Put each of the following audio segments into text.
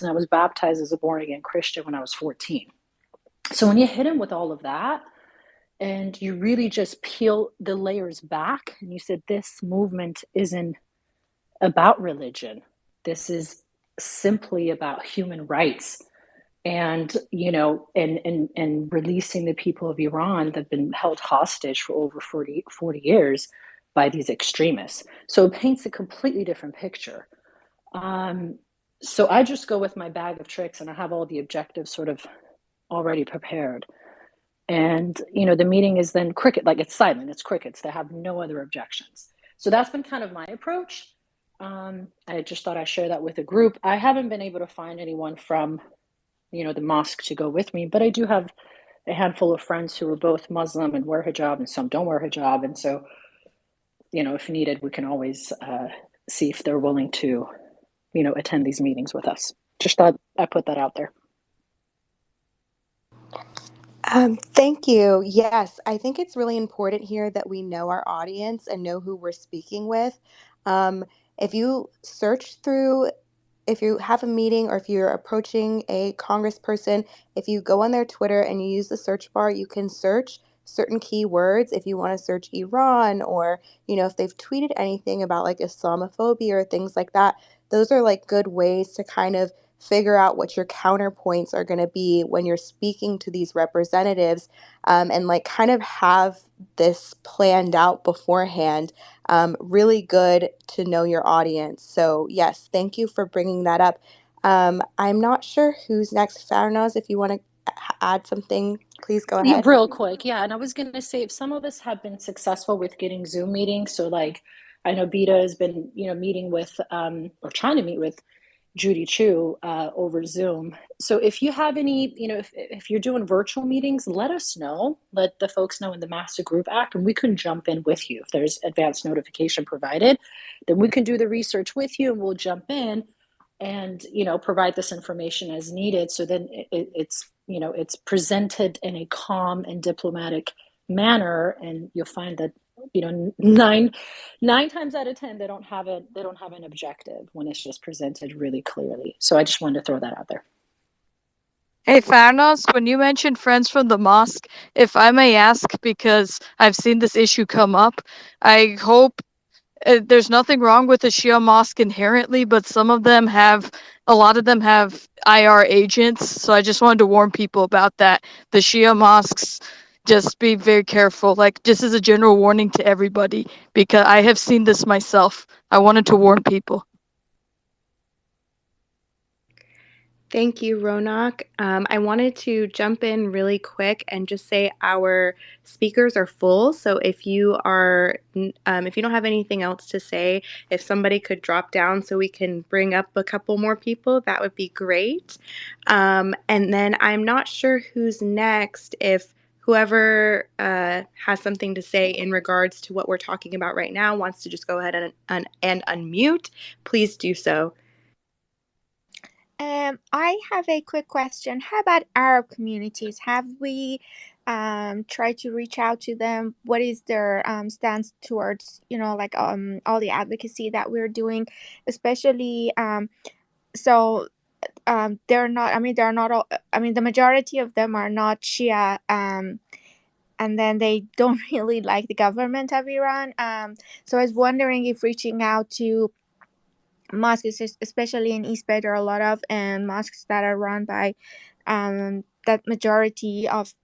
and I was baptized as a born-again Christian when I was 14. So when you hit him with all of that, and you really just peel the layers back, and you said, this movement isn't about religion. This is simply about human rights and, and releasing the people of Iran that have been held hostage for over 40 years by these extremists. So it paints a completely different picture. So I just go with my bag of tricks, and I have all the objectives sort of already prepared. And, the meeting is then cricket, like it's silent, it's crickets. They have no other objections. So that's been kind of my approach. I just thought I'd share that with the group. I haven't been able to find anyone from, the mosque to go with me, but I do have a handful of friends who are both Muslim and wear hijab, and some don't wear hijab. And so, if needed, we can always see if they're willing to, attend these meetings with us. Just thought I put that out there. Thank you. Yes, I think it's really important here that we know our audience and know who we're speaking with. Um, if you search through, if you have a meeting or if you're approaching a congressperson, if you go on their Twitter and you use the search bar, you can search certain keywords. If you want to search Iran, or, if they've tweeted anything about like Islamophobia or things like that, those are like good ways to kind of figure out what your counterpoints are going to be when you're speaking to these representatives, and like kind of have this planned out beforehand. Really good to know your audience. So yes, thank you for bringing that up. I'm not sure who's next. Farnaz, if you want to add something, please go Yeah, ahead. real quick. Yeah. And I was going to say, if some of us have been successful with getting Zoom meetings, so like I know Beta has been, meeting with, or trying to meet with Judy Chu over Zoom. So if you have any, if you're doing virtual meetings, let us know. Let the folks know in the Master Group Act, and we can jump in with you. If there's advanced notification provided, then we can do the research with you, and we'll jump in and, provide this information as needed. So then it's presented in a calm and diplomatic manner, and you'll find that, nine times out of 10 they don't have an objective when it's just presented really clearly. So I just wanted to throw that out there. Hey, Farnos, when you mentioned friends from the mosque, if I may ask, because I've seen this issue come up, I hope there's nothing wrong with the Shia mosque inherently, but a lot of them have IR agents. So I just wanted to warn people about that. The Shia mosques, just be very careful. Like, just as a general warning to everybody, because I have seen this myself. I wanted to warn people. Thank you, Ronak. I wanted to jump in really quick and just say our speakers are full. So if you don't have anything else to say, if somebody could drop down so we can bring up a couple more people, that would be great. And then I'm not sure who's next. If whoever has something to say in regards to what we're talking about right now wants to just go ahead and unmute, please do so. I have a quick question. How about Arab communities? Have we tried to reach out to them? What is their stance towards, like all the advocacy that we're doing, especially so they're not. I mean, they're not all. I mean, the majority of them are not Shia. And then they don't really like the government of Iran. So I was wondering if reaching out to mosques, especially in East Bay, there are a lot of mosques that are run by that majority of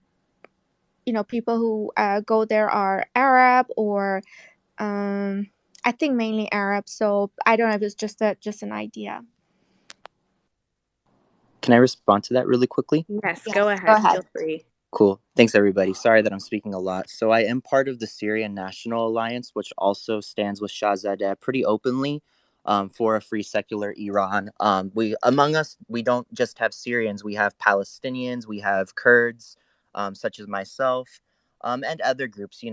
people who go there are Arab, or I think mainly Arab. So I don't know if it's just an idea. Can I respond to that really quickly? Yes, go ahead. Feel free. Cool. Thanks, everybody. Sorry that I'm speaking a lot. So I am part of the Syrian National Alliance, which also stands with Shahzadeh pretty openly for a free secular Iran. Among us, we don't just have Syrians. We have Palestinians. We have Kurds, such as myself, and other groups,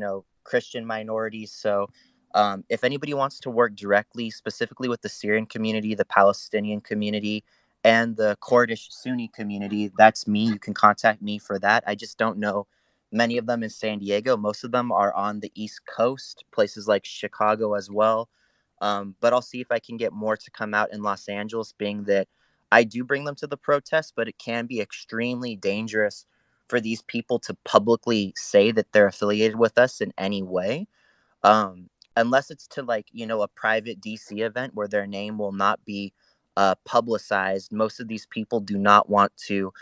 Christian minorities. So if anybody wants to work directly, specifically with the Syrian community, the Palestinian community, and the Kurdish Sunni community, that's me. You can contact me for that. I just don't know many of them in San Diego. Most of them are on the East Coast, places like Chicago as well. But I'll see if I can get more to come out in Los Angeles, being that I do bring them to the protest, but it can be extremely dangerous for these people to publicly say that they're affiliated with us in any way. um Unless it's to, like, a private DC event where their name will not be publicized. Most of these people do not want to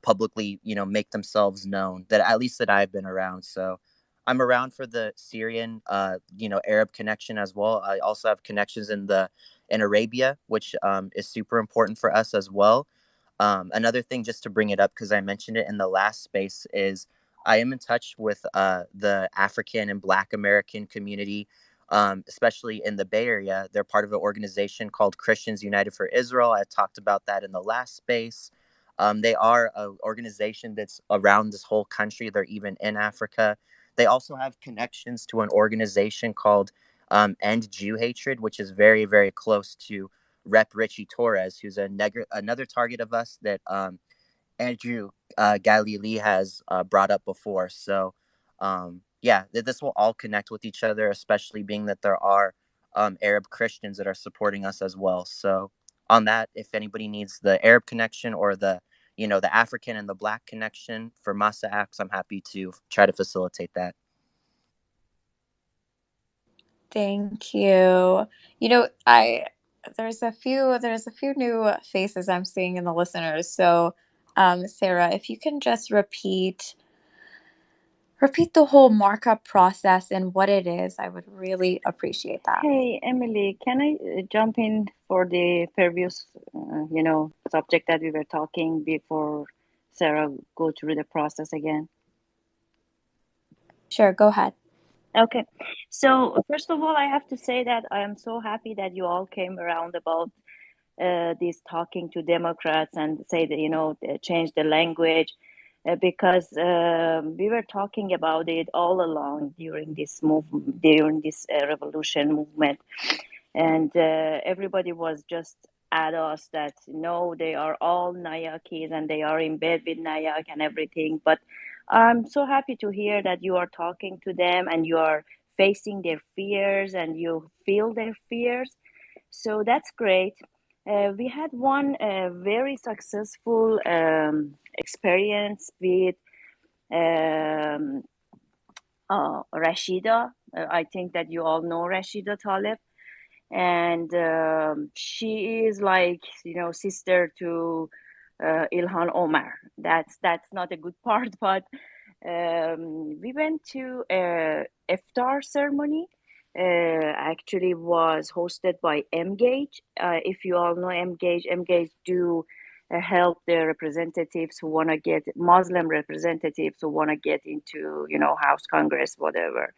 publicly, make themselves known, that at least that I've been around. So I'm around for the Syrian Arab connection as well. I also have connections in Arabia, which is super important for us as well. Another thing, just to bring it up because I mentioned it in the last space, is I am in touch with the African and Black American community, especially in the Bay Area. They're part of an organization called Christians United for Israel. I talked about that in the last space. They are an organization that's around this whole country. They're even in Africa. They also have connections to an organization called End Jew Hatred, which is very, very close to Rep. Richie Torres, who's another target of us that Andrew Galilee has brought up before. So, yeah, this will all connect with each other, especially being that there are Arab Christians that are supporting us as well. So, on that, if anybody needs the Arab connection or the African and the Black connection for Masa Acts, I'm happy to try to facilitate that. Thank you. There's a few new faces I'm seeing in the listeners. So, Sarah, if you can just repeat the whole markup process and what it is, I would really appreciate that. Hey, Emily, can I jump in for the previous, subject that we were talking before Sarah go through the process again? Sure, go ahead. Okay. So first of all, I have to say that I am so happy that you all came around about this talking to Democrats and say that, change the language, because we were talking about it all along during this revolution movement. And everybody was just at us that no, they are all Nayakis and they are in bed with Nayak and everything. But I'm so happy to hear that you are talking to them and you are facing their fears and you feel their fears. So that's great. We had one very successful experience with um, Rashida. I think that you all know Rashida Taleb, and she is like sister to Ilhan Omar. That's not a good part, but we went to a iftar ceremony. Actually, was hosted by Mgage. If you all know Mgage do help the representatives who want to get Muslim representatives who want to get into House, Congress, whatever.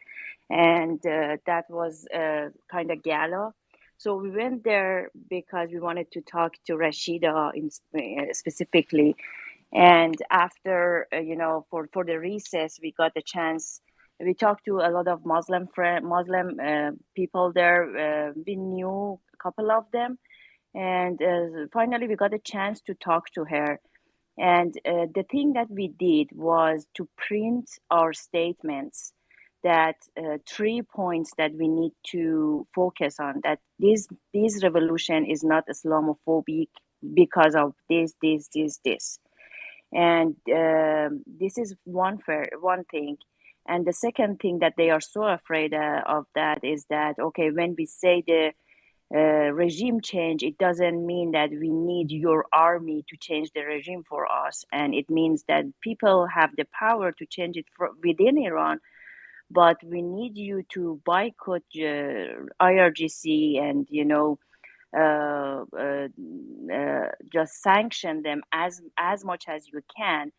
And that was kind of gala. So we went there because we wanted to talk to Rashida specifically. And after, for the recess, we got a chance. We talked to a lot of Muslim people there. We knew a couple of them. And finally, we got a chance to talk to her. And the thing that we did was to print our statements, that 3 points that we need to focus on, that this revolution is not Islamophobic because of this. And this is one thing. And the second thing that they are so afraid of that is that, okay, when we say the regime change, it doesn't mean that we need your army to change the regime for us. And it means that people have the power to change it within Iran, but we need you to boycott IRGC and, just sanction them as much as you can.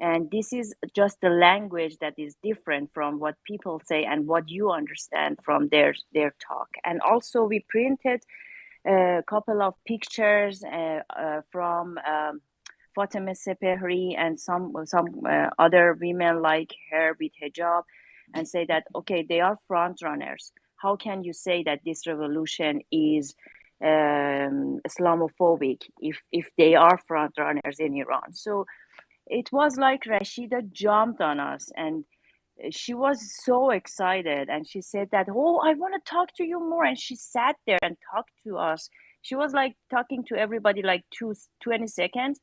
And this is just the language that is different from what people say and what you understand from their talk. And also we printed a couple of pictures from Fatima Sepehri and some other women like her with hijab, and say that, okay, they are front runners. How can you say that this revolution is Islamophobic if they are front runners in Iran? So it was like Rashida jumped on us, and she was so excited, and she said that, oh, I want to talk to you more. And she sat there and talked to us She was like talking to everybody like 20 seconds,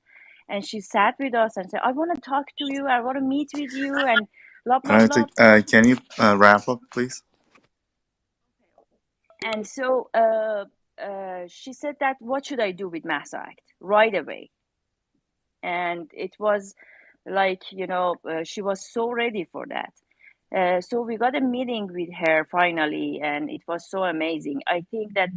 and she sat with us and said, I want to talk to you, I want to meet with you, and blah blah blah. Can you wrap up, please? And so she said that, what should I do with Massa Act right away? And it was like, she was so ready for that. So we got a meeting with her finally, and it was so amazing. I think that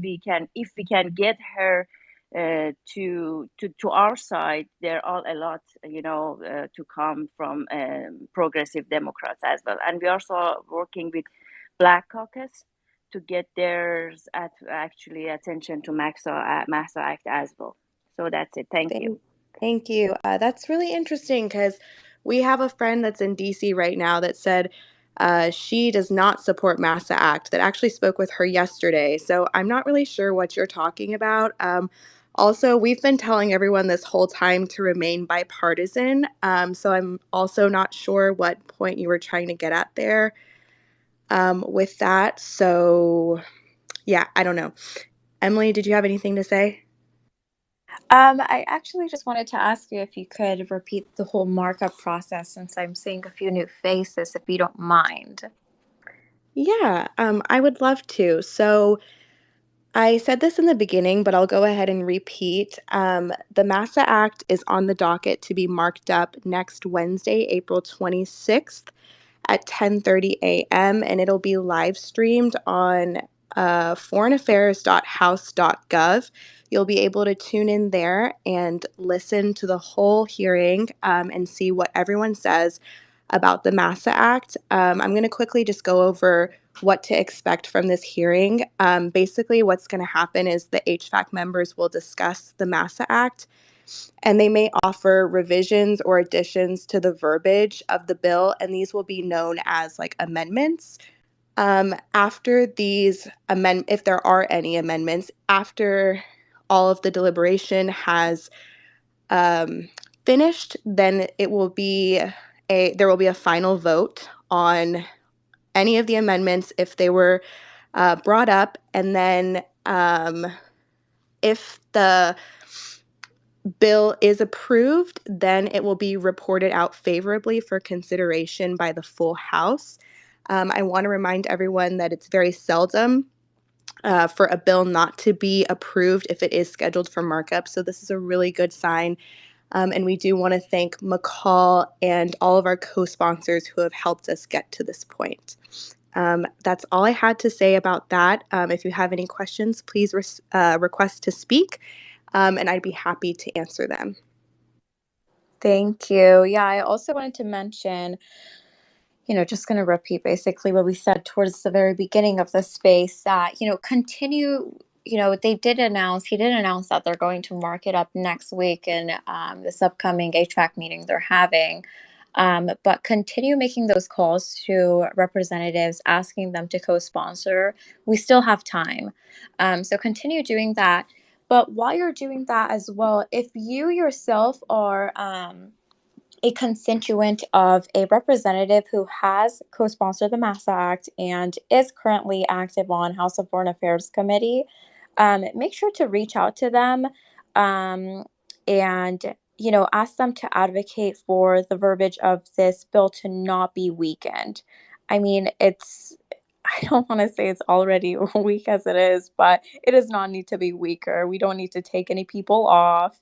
if we can get her to our side, there are a lot, to come from progressive Democrats as well. And we are also working with Black Caucus to get theirs actually attention to Massa Act as well. So that's it. Thank you. Thank you. That's really interesting because we have a friend that's in DC right now that said she does not support Massa Act, that actually spoke with her yesterday. So I'm not really sure what you're talking about. Also, we've been telling everyone this whole time to remain bipartisan. So I'm also not sure what point you were trying to get at there with that. So yeah, I don't know. Emily, did you have anything to say? I actually just wanted to ask you if you could repeat the whole markup process, since I'm seeing a few new faces, if you don't mind. Yeah, I would love to. So I said this in the beginning, but I'll go ahead and repeat. The Massa Act is on the docket to be marked up next Wednesday, April 26th at 10:30 a.m., and it'll be live streamed on foreignaffairs.house.gov. You'll be able to tune in there and listen to the whole hearing and see what everyone says about the Massa Act. I'm going to quickly just go over what to expect from this hearing. Basically, what's going to happen is the HVAC members will discuss the Massa Act, and they may offer revisions or additions to the verbiage of the bill, and these will be known as like amendments. After these if there are any amendments, after all of the deliberation has finished, then there will be a final vote on any of the amendments if they were brought up, and then if the bill is approved, then it will be reported out favorably for consideration by the full House. I want to remind everyone that it's very seldom for a bill not to be approved if it is scheduled for markup. So this is a really good sign. And we do want to thank McCall and all of our co-sponsors who have helped us get to this point. That's all I had to say about that. If you have any questions, please request to speak, and I'd be happy to answer them. Thank you. Yeah, I also wanted to mention, just going to repeat basically what we said towards the very beginning of the space, that, continue, he did announce that they're going to mark it up next week in this upcoming HVAC meeting they're having. But continue making those calls to representatives, asking them to co-sponsor. We still have time. So continue doing that. But while you're doing that as well, if you yourself are a constituent of a representative who has co-sponsored the Massa Act and is currently active on House of Foreign Affairs Committee, make sure to reach out to them and ask them to advocate for the verbiage of this bill to not be weakened. I mean, I don't want to say it's already weak as it is, but it does not need to be weaker. We don't need to take any people off.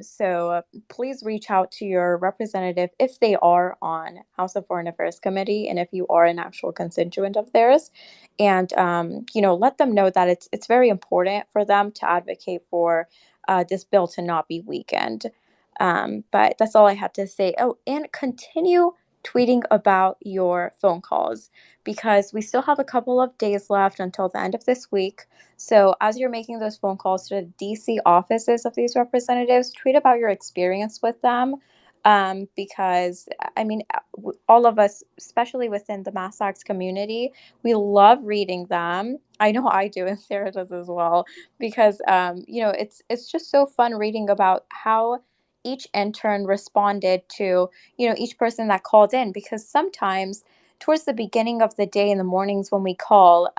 So please reach out to your representative if they are on House of Foreign Affairs Committee, and if you are an actual constituent of theirs, and let them know that it's very important for them to advocate for this bill to not be weakened. But that's all I had to say. Oh, and continue tweeting about your phone calls, because we still have a couple of days left until the end of this week. So as you're making those phone calls to the DC offices of these representatives, tweet about your experience with them. Because, I mean, all of us, especially within the Massa Act community, we love reading them. I know I do, and Sarah does as well, because, it's just so fun reading about how each intern responded to, each person that called in, because sometimes towards the beginning of the day in the mornings when we call,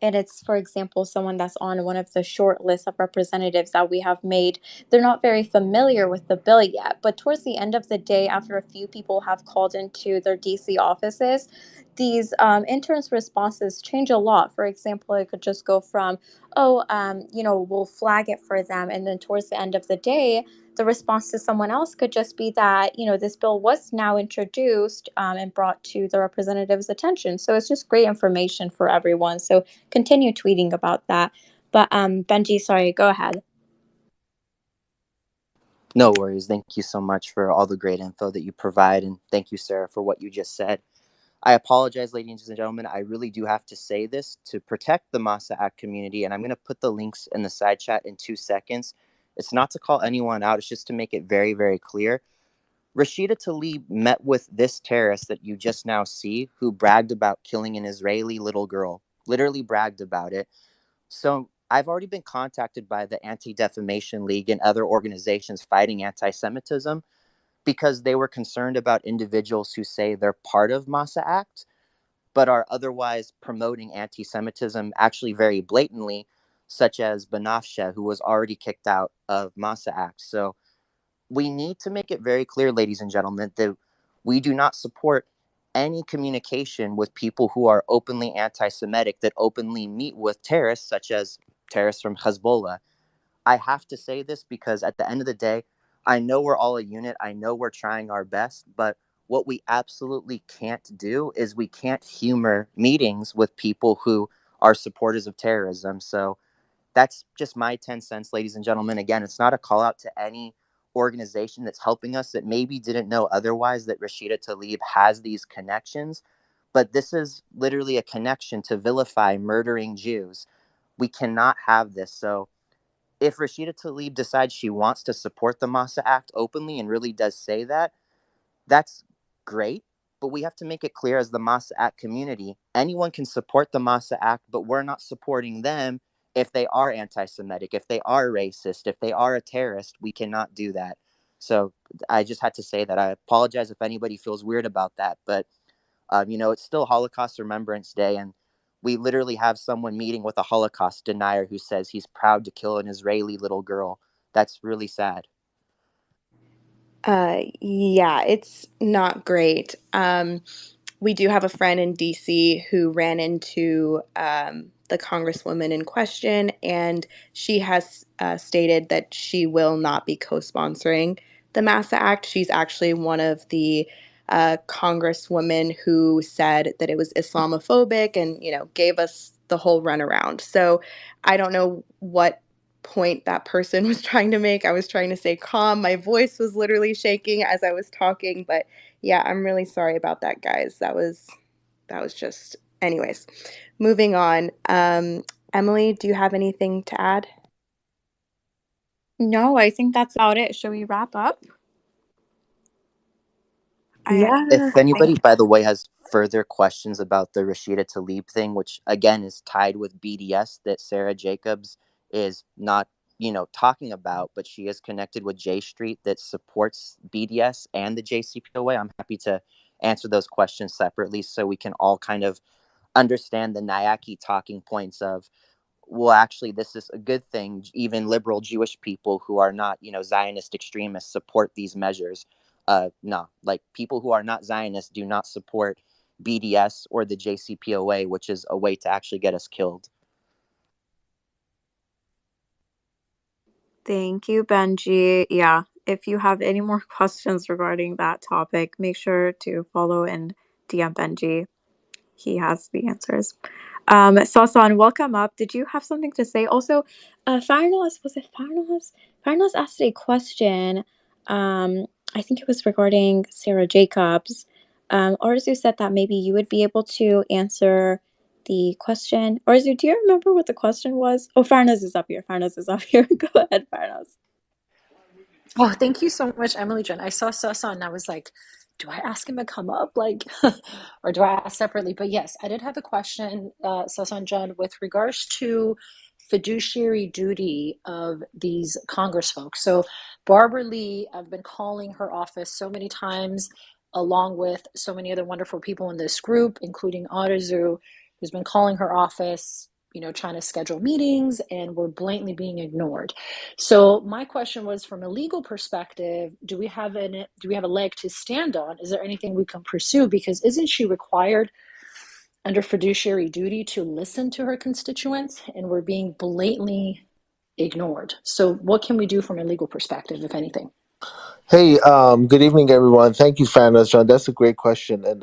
and it's, for example, someone that's on one of the short lists of representatives that we have made, they're not very familiar with the bill yet. But towards the end of the day, after a few people have called into their DC offices, these interns' responses change a lot. For example, it could just go from, oh, we'll flag it for them. And then towards the end of the day, the response to someone else could just be that, this bill was now introduced and brought to the representative's attention. So it's just great information for everyone. So continue tweeting about that. But Benji, sorry, go ahead. No worries. Thank you so much for all the great info that you provide. And thank you, Sarah, for what you just said. I apologize, ladies and gentlemen. I really do have to say this to protect the Masa Act community. And I'm going to put the links in the side chat in 2 seconds. It's not to call anyone out. It's just to make it very, very clear. Rashida Tlaib met with this terrorist that you just now see, who bragged about killing an Israeli little girl, literally bragged about it. So I've already been contacted by the Anti-Defamation League and other organizations fighting anti-Semitism because they were concerned about individuals who say they're part of Masa Act, but are otherwise promoting anti-Semitism actually very blatantly, such as Banafsha, who was already kicked out of Masa Act. So we need to make it very clear, ladies and gentlemen, that we do not support any communication with people who are openly anti-Semitic, that openly meet with terrorists, such as terrorists from Hezbollah. I have to say this because at the end of the day, I know we're all a unit. I know we're trying our best, but what we absolutely can't do is we can't humor meetings with people who are supporters of terrorism. So that's just my 10 cents, ladies and gentlemen. Again, it's not a call out to any organization that's helping us that maybe didn't know otherwise that Rashida Tlaib has these connections. But this is literally a connection to vilify murdering Jews. We cannot have this. So if Rashida Tlaib decides she wants to support the Masa Act openly and really does say that, that's great. But we have to make it clear as the Masa Act community, anyone can support the Masa Act, but we're not supporting them if they are anti-Semitic, if they are racist, if they are a terrorist. We cannot do that. So I just had to say that. I apologize if anybody feels weird about that, but it's still Holocaust Remembrance Day, and we literally have someone meeting with a Holocaust denier who says he's proud to kill an Israeli little girl. That's really sad. Yeah, it's not great. We do have a friend in DC who ran into the congresswoman in question, and she has stated that she will not be co-sponsoring the Massa Act. She's actually one of the congresswomen who said that it was Islamophobic and, gave us the whole runaround. So I don't know what point that person was trying to make. I was trying to stay calm. My voice was literally shaking as I was talking, but yeah, I'm really sorry about that, guys. That was just, anyways. Moving on. Emily, do you have anything to add? No, I think that's about it. Shall we wrap up? Yeah. If anybody, by the way, has further questions about the Rashida Tlaib thing, which again is tied with BDS that Sarah Jacobs is not, talking about, but she is connected with J Street that supports BDS and the JCPOA, I'm happy to answer those questions separately so we can all kind of understand the Nayaki talking points of, well, actually, this is a good thing. Even liberal Jewish people who are not, Zionist extremists support these measures. No, like people who are not Zionists do not support BDS or the JCPOA, which is a way to actually get us killed. Thank you, Benji. Yeah, if you have any more questions regarding that topic, make sure to follow and DM Benji. He has the answers. Sasan, welcome up. Did you have something to say? Also, Farnaz, was it Farnaz? Farnaz asked a question. I think it was regarding Sarah Jacobs. Arzu said that maybe you would be able to answer the question. Arzu, do you remember what the question was? Oh, Farnaz is up here. Farnaz is up here. Go ahead, Farnaz. Oh, thank you so much, Emily Jen. I saw Sasa and I was like, do I ask him to come up? Like, or do I ask separately? But yes, I did have a question, Sasa and Jen, with regards to fiduciary duty of these Congress folks. So Barbara Lee, I've been calling her office so many times, along with so many other wonderful people in this group, including Arzu, who's been calling her office trying to schedule meetings, and we're blatantly being ignored. So my question was, from a legal perspective, do we have a leg to stand on? Is there anything we can pursue? Because isn't she required under fiduciary duty to listen to her constituents, and we're being blatantly ignored? So what can we do from a legal perspective, if anything? Hey, good evening, everyone. Thank you, Fanas John. That's a great question. And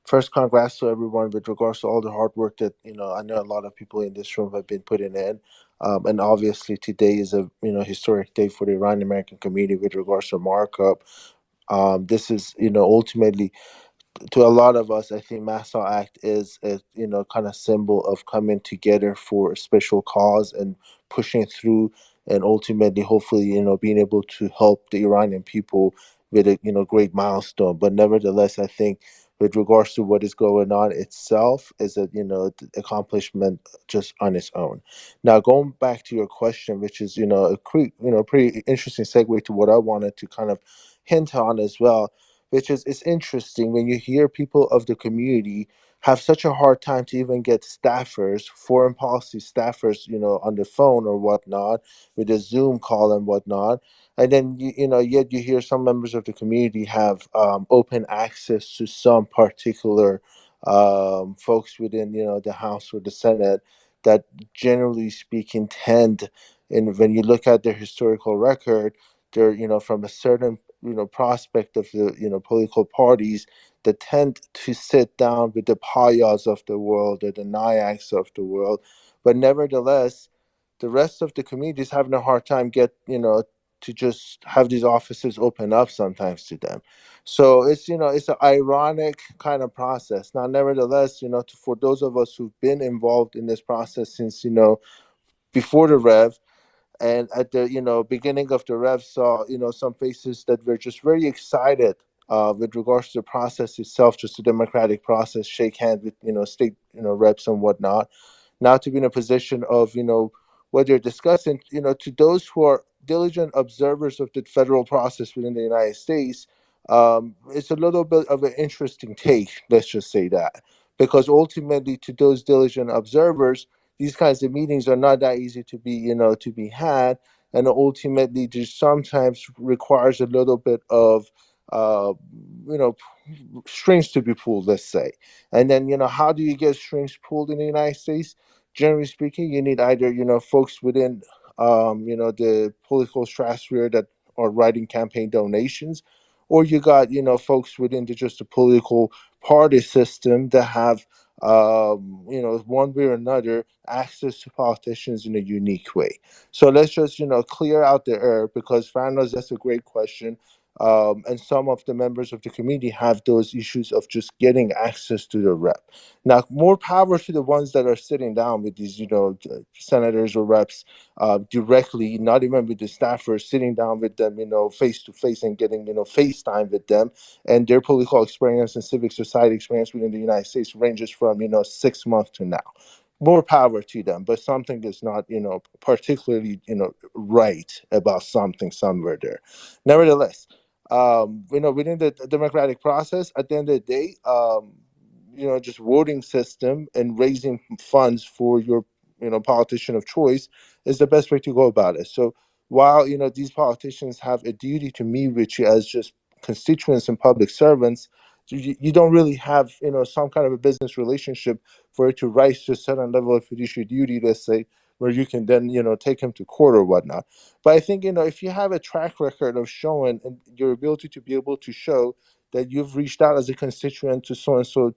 first, congrats to everyone with regards to all the hard work that I know a lot of people in this room have been putting in. And obviously, today is a historic day for the Iranian American community with regards to markup. This is ultimately, to a lot of us, I think Massa Act is a kind of symbol of coming together for a special cause and pushing through, and ultimately, hopefully, being able to help the Iranian people with a great milestone. But nevertheless, I think with regards to what is going on itself is a accomplishment just on its own. Now, going back to your question, which is pretty interesting segue to what I wanted to kind of hint on as well, which is, it's interesting when you hear people of the community have such a hard time to even get staffers, foreign policy staffers, on the phone or whatnot, with a Zoom call and whatnot. And then, yet you hear some members of the community have open access to some particular folks within, the House or the Senate that, generally speaking, tend, and when you look at their historical record, they're, from a certain prospect of the political parties that tend to sit down with the Payas of the world or the Nayaks of the world, but nevertheless, the rest of the community is having a hard time to just have these offices open up sometimes to them. So it's an ironic kind of process. Now, nevertheless, for those of us who've been involved in this process since before the Rev, and at the beginning of the Rev, saw some faces that were just very excited with regards to the process itself, just the democratic process, shake hands with state reps and whatnot. Now to be in a position of what you're discussing, to those who are diligent observers of the federal process within the United States, it's a little bit of an interesting take, let's just say that, because ultimately, to those diligent observers, these kinds of meetings are not that easy to be had, and ultimately just sometimes requires a little bit of uh, you know strings to be pulled, let's say. And then how do you get strings pulled in the United States? Generally speaking, you need either folks within the political stratosphere that are writing campaign donations, or you got folks within just the political party system that have one way or another, access to politicians in a unique way. So let's just, clear out the air, because Farnos, that's a great question. And some of the members of the community have those issues of just getting access to the rep. Now, more power to the ones that are sitting down with these, senators or reps directly, not even with the staffers, sitting down with them, face to face, and getting, FaceTime with them, and their political experience and civic society experience within the United States ranges from 6 months to now. More power to them, but something is not particularly right about something somewhere there. Nevertheless, within the democratic process, at the end of the day, just voting system and raising funds for your politician of choice is the best way to go about it. So while these politicians have a duty to meet with you as just constituents and public servants, you don't really have some kind of a business relationship for it to rise to a certain level of fiduciary duty, let's say, where you can then take him to court or whatnot. But I think if you have a track record of showing, and your ability to be able to show that you've reached out as a constituent to so and so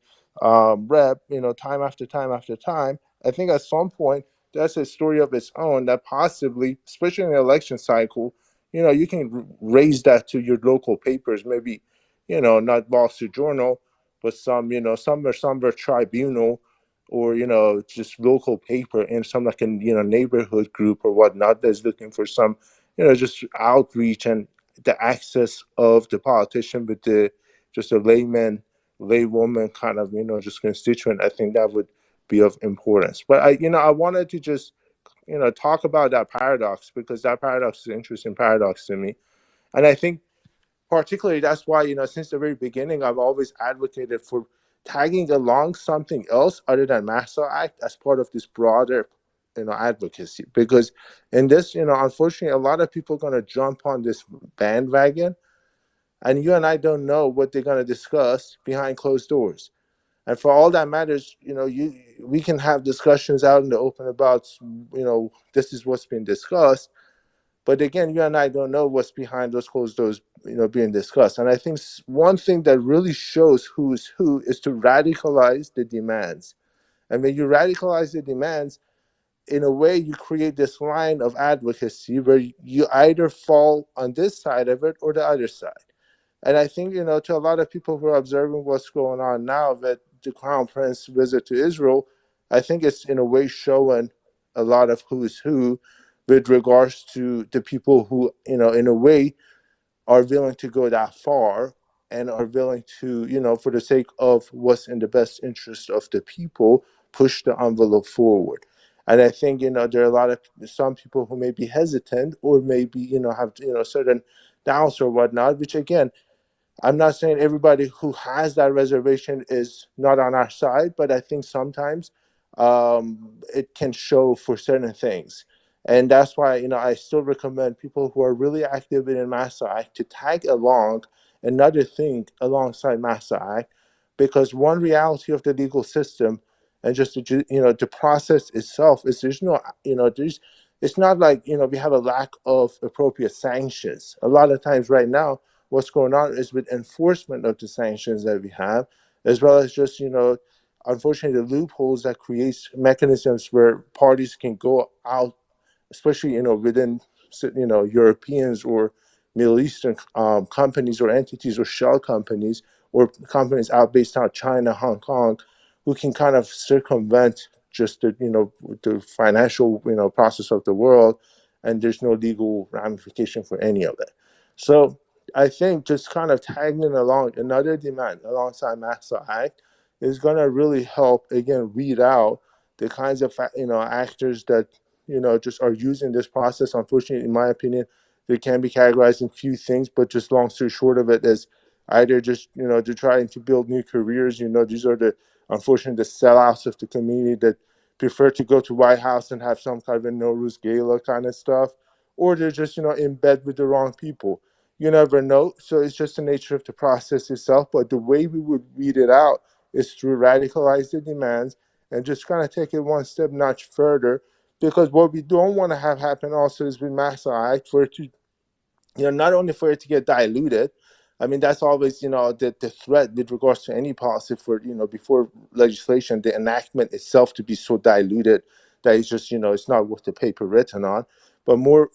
rep, time after time after time, I think at some point that's a story of its own that possibly, especially in the election cycle, you can raise that to your local papers, maybe, not Wall Street Journal, but somewhere tribunal, or, just local paper, and some like a, neighborhood group or whatnot that's looking for some, just outreach and the access of the politician with the just a laywoman kind of, just constituent. I think that would be of importance. But I wanted to just, talk about that paradox, because that paradox is an interesting paradox to me. And I think particularly that's why, since the very beginning, I've always advocated for tagging along something else other than Massa Act as part of this broader, advocacy. Because in this, unfortunately, a lot of people are going to jump on this bandwagon, and you and I don't know what they're going to discuss behind closed doors. And for all that matters, we can have discussions out in the open about, this is what's being discussed. But again, you and I don't know what's behind those closed doors, being discussed. And I think one thing that really shows who is to radicalize the demands. And when you radicalize the demands, in a way, you create this line of advocacy where you either fall on this side of it or the other side. And I think, to a lot of people who are observing what's going on now with the Crown Prince visit to Israel, I think it's in a way showing a lot of who's who with regards to the people who, in a way are willing to go that far and are willing to, for the sake of what's in the best interest of the people, push the envelope forward. And I think, there are a lot of some people who may be hesitant or maybe, have, certain doubts or whatnot, which again, I'm not saying everybody who has that reservation is not on our side, but I think sometimes it can show for certain things. And that's why, I still recommend people who are really active in Massa Act to tag along another thing alongside Massa Act, because one reality of the legal system and just, the process itself is there's no, it's not like, we have a lack of appropriate sanctions. A lot of times right now, what's going on is with enforcement of the sanctions that we have, as well as just, unfortunately, the loopholes that creates mechanisms where parties can go out, especially, within, Europeans or Middle Eastern companies or entities or shell companies or companies out based out of China, Hong Kong, who can kind of circumvent just the, the financial, process of the world, and there's no legal ramification for any of it. So I think just kind of tagging along another demand alongside Massa Act is going to really help, again, weed out the kinds of, actors that, just are using this process. Unfortunately, in my opinion, they can be categorized in few things, but just long story short of it is either just, they're trying to build new careers. These are unfortunately, the sellouts of the community that prefer to go to White House and have some kind of a Nowruz gala kind of stuff, or they're just, in bed with the wrong people. You never know. So it's just the nature of the process itself. But the way we would weed it out is through radicalize the demands and just kind of take it one step notch further. Because what we don't want to have happen also is with Massa Act for it to, not only for it to get diluted. I mean, that's always, the threat with regards to any policy for, before legislation, the enactment itself to be so diluted that it's just, it's not worth the paper written on. But more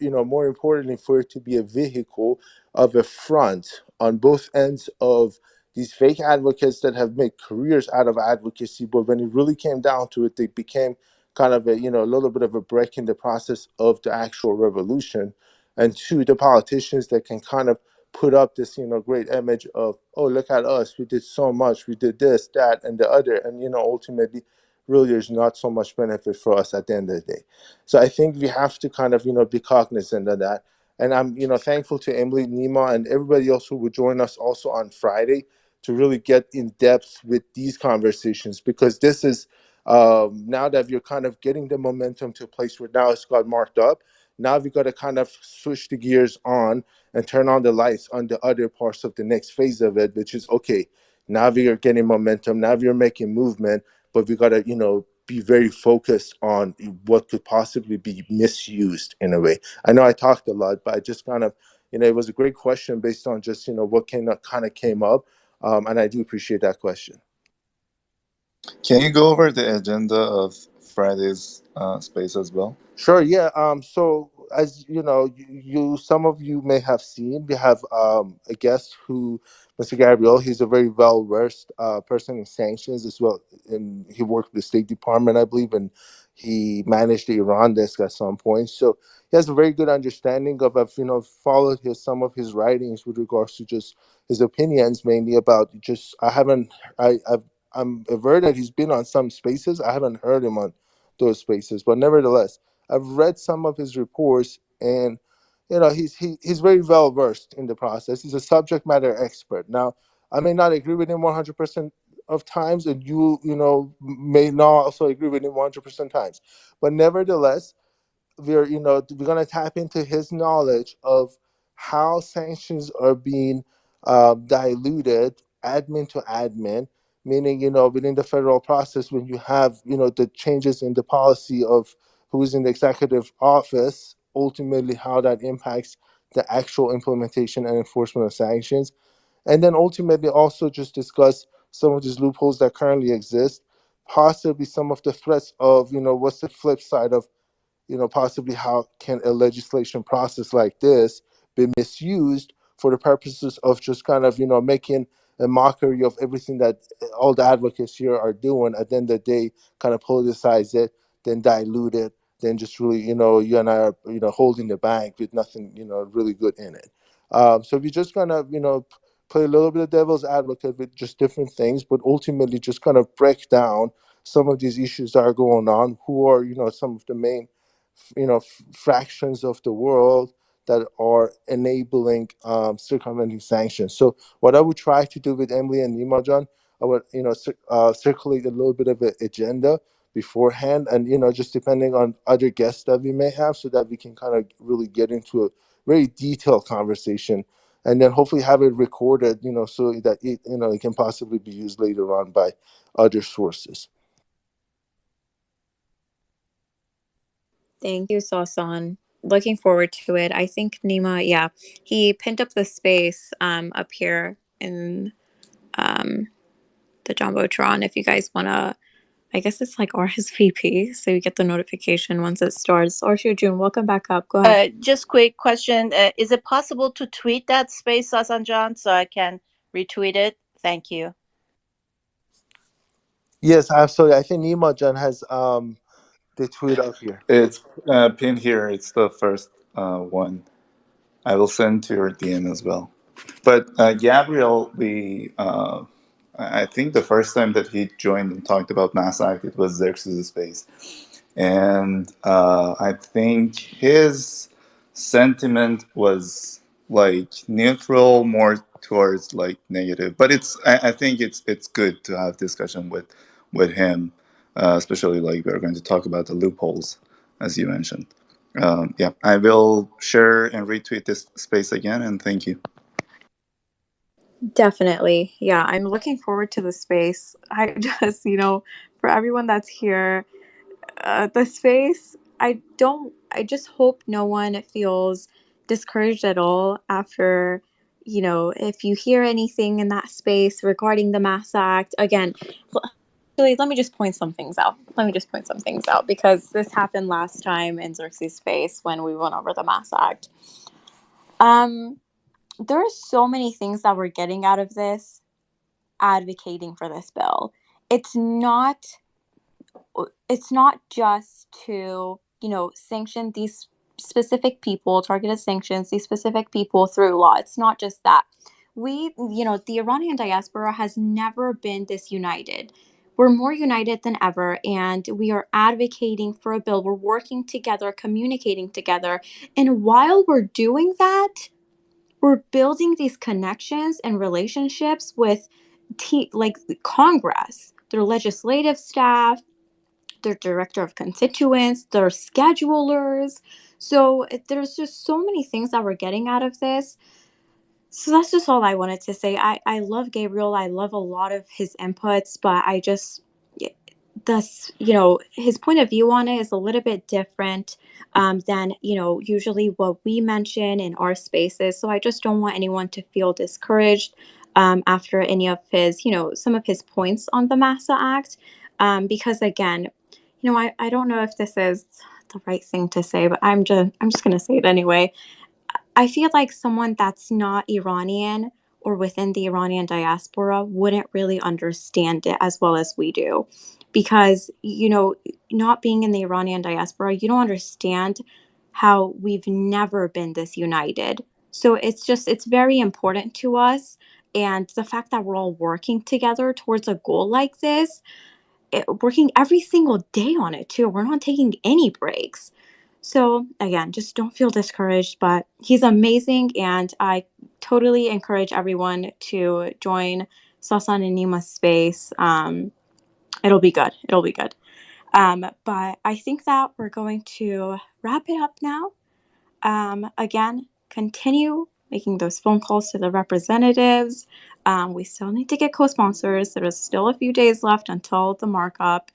importantly, for it to be a vehicle of a front on both ends of these fake advocates that have made careers out of advocacy. But when it really came down to it, they became kind of a, a little bit of a break in the process of the actual revolution. And two, the politicians that can kind of put up this, great image of, oh, look at us, we did so much, we did this, that, and the other, and ultimately, really, there's not so much benefit for us at the end of the day. So I think we have to kind of, be cognizant of that. And I'm, thankful to Emily, Nima, and everybody else who would join us also on Friday to really get in depth with these conversations, because this is now that you're kind of getting the momentum to a place where now it's got marked up. Now we got to kind of switch the gears on and turn on the lights on the other parts of the next phase of it, which is, okay, now we are getting momentum, now we are making movement, but we got to, be very focused on what could possibly be misused in a way. I know I talked a lot, but I just kind of, it was a great question based on just, what kind of came up. And I do appreciate that question. Can you go over the agenda of Friday's space as well? Sure. Yeah. So as you some of you may have seen, we have a guest who, Mr. Gabriel. He's a very well versed person in sanctions as well, and he worked with the State Department, I believe, and he managed the Iran desk at some point. So he has a very good understanding of. I've followed some of his writings with regards to just his opinions, mainly about just. I'm aware that he's been on some spaces. I haven't heard him on those spaces, but nevertheless, I've read some of his reports, and he's very well versed in the process. He's a subject matter expert. Now, I may not agree with him 100% of times, and may not also agree with him 100% times. But nevertheless, we're going to tap into his knowledge of how sanctions are being diluted admin to admin, meaning within the federal process, when you have the changes in the policy of who's in the executive office, ultimately how that impacts the actual implementation and enforcement of sanctions. And then ultimately also just discuss some of these loopholes that currently exist, possibly some of the threats of what's the flip side of possibly how can a legislation process like this be misused for the purposes of just kind of, making a mockery of everything that all the advocates here are doing. At the end of the day, kind of politicize it, then dilute it, then just really, you and I are, holding the bank with nothing, really good in it. So if you just kind of, play a little bit of devil's advocate with just different things, but ultimately just kind of break down some of these issues that are going on, who are, some of the main fractions of the world that are enabling circumventing sanctions. So what I would try to do with Emily and Nimajan, I would circulate a little bit of an agenda beforehand, and just depending on other guests that we may have, so that we can kind of really get into a very detailed conversation, and then hopefully have it recorded, so that it can possibly be used later on by other sources. Thank you, Sasan. Looking forward to it. I think Nima, yeah, he pinned up the space up here in the Jumbotron. If you guys want to, I guess it's like RSVP, so you get the notification once it starts. Or June, welcome back up. Go ahead. Just quick question. Is it possible to tweet that space, Sasan John, so I can retweet it? Thank you. Yes, absolutely. I think Nimajan has the tweet up here. It's pinned here. It's the first one. I will send to your DM as well. But Gabriel, I think the first time that he joined and talked about Mass Act, it was Xerxes' Space. And I think his sentiment was like neutral, more towards like negative. But I think it's good to have discussion with him, especially like we're going to talk about the loopholes, as you mentioned. Yeah, I will share and retweet this space again, and thank you. Definitely. Yeah, I'm looking forward to the space. I just, for everyone that's here, the space, I just hope no one feels discouraged at all after, if you hear anything in that space regarding the Mass Act. Again, actually, let me just point some things out. Because this happened last time in Xerxes' space when we went over the Mass Act. There are so many things that we're getting out of this advocating for this bill. It's not just to, sanction these specific people, targeted sanctions, these specific people through law. It's not just that. The Iranian diaspora has never been this united. We're more united than ever, and we are advocating for a bill. We're working together, communicating together. And while we're doing that, we're building these connections and relationships with like Congress, their legislative staff, their director of constituents, their schedulers. So there's just so many things that we're getting out of this. So that's just all I wanted to say. I love Gabriel. I love a lot of his inputs, but I just his point of view on it is a little bit different than usually what we mention in our spaces. So I just don't want anyone to feel discouraged after any of his some of his points on the Massa Act, because again, I don't know if this is the right thing to say, but I'm just gonna say it anyway. I feel like someone that's not Iranian or within the Iranian diaspora wouldn't really understand it as well as we do. Because, not being in the Iranian diaspora, you don't understand how we've never been this united. So it's very important to us. And the fact that we're all working together towards a goal like this, working every single day on it too. We're not taking any breaks. So again, just don't feel discouraged, but he's amazing, and I totally encourage everyone to join Sasan and Nima's space. It'll be good. It'll be good. But I think that we're going to wrap it up now. Again, continue making those phone calls to the representatives. We still need to get co-sponsors. There is still a few days left until the markup,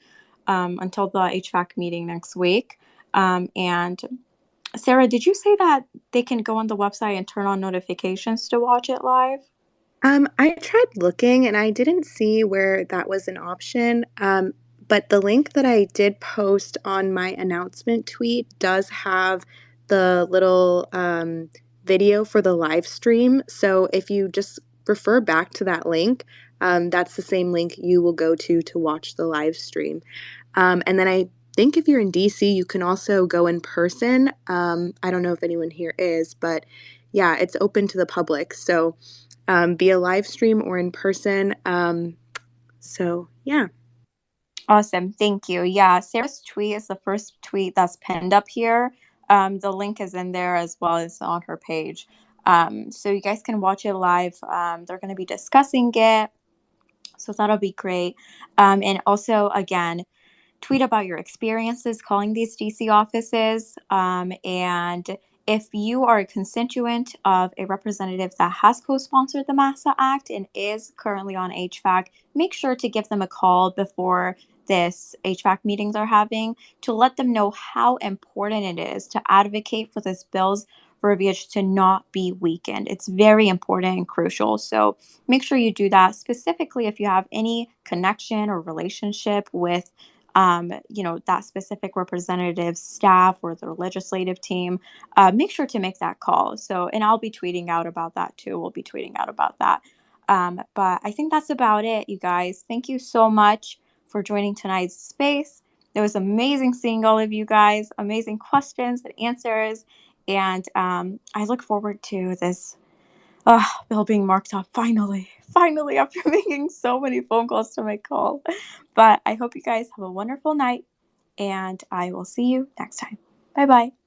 until the HVAC meeting next week. And Sarah, did you say that they can go on the website and turn on notifications to watch it live? I tried looking and I didn't see where that was an option. But the link that I did post on my announcement tweet does have the little video for the live stream. So if you just refer back to that link, that's the same link you will go to watch the live stream. And then I think if you're in DC, you can also go in person. I don't know if anyone here is, but yeah, it's open to the public. So via live stream or in person. So yeah. Awesome. Thank you. Yeah, Sarah's tweet is the first tweet that's pinned up here. The link is in there as well as on her page. So you guys can watch it live. They're going to be discussing it. So that'll be great. And also, again, tweet about your experiences calling these DC offices. And if you are a constituent of a representative that has co-sponsored the MASA Act and is currently on HVAC, make sure to give them a call before this HVAC meeting they're having to let them know how important it is to advocate for this bill's verbiage to not be weakened. It's very important and crucial. So make sure you do that, specifically if you have any connection or relationship with that specific representative staff or the legislative team. Make sure to make that call. So, and I'll be tweeting out about that too. We'll be tweeting out about that. But I think that's about it, you guys. Thank you so much for joining tonight's space. It was amazing seeing all of you guys, amazing questions and answers. And I look forward to this bill being marked up finally, after making so many phone calls to my call. But I hope you guys have a wonderful night, and I will see you next time. Bye-bye.